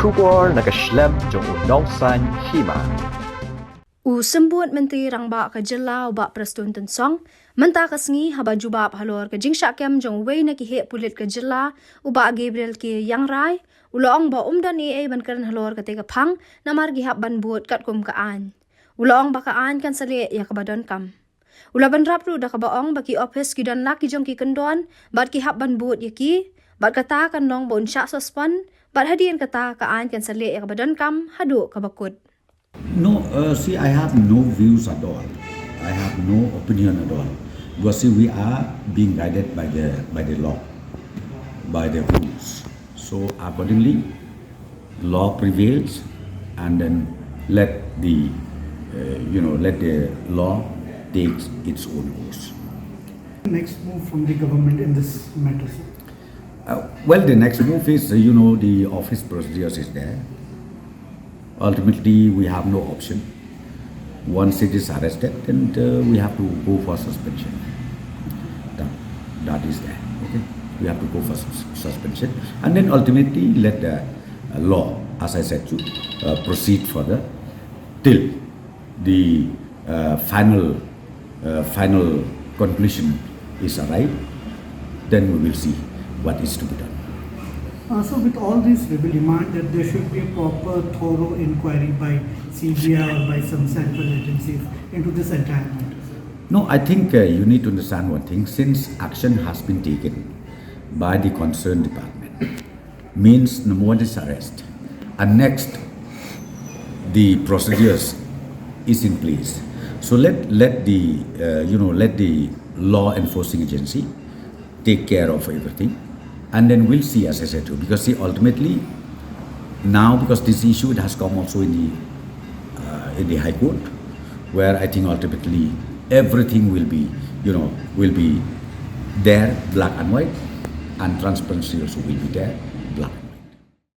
Shubor nakaslem jong unongsan Hima. Sembut Menteri Rangba ke Jela ubak Prestone tensong, menta kasngi haba jubab halor ke jingsha kem jong wei na kihe Pulit ke Jela ubak Gabriel ke yang rai, ulaong ba umdan ban keren halor ke tega pang namar gihap ban buat kat kum kaan. Ulaong ba kaan kan sale ya ke badan kam. Ula ban rapru da ke baong baki office ki dan laki jong ki kendon, bat ki hap ban buat ya ki, bat kata kan nong bon Shah Sospon, bat hadian kata kaan kan sale ya ke badan kam hadu ke bakut. No, see, I have no views at all. I have no opinion at all. Because see, we are being guided by the law, by the rules. So accordingly, law prevails, and then let the law take its own course. Next move from the government in this matter, sir? Well, the next move is, the office procedures is there. Ultimately, we have no option. Once it is arrested, then we have to go for suspension. That is there. Okay, we have to go for suspension, and then ultimately let the law, as I said, to proceed further till the final conclusion is arrived. Then we will see what is to be done. So with all this, we will demand that there should be a proper, thorough inquiry by CBI or by some central agencies into this entire matter. No, I think you need to understand one thing. Since action has been taken by the concerned department, means number one is arrest, and next the procedures is in place. So let the law enforcing agency take care of everything. And then we'll see, as I said too, because see, ultimately, now because this issue it has come also in the High Court, where I think ultimately everything will be there, black and white, and transparency also will be there, black.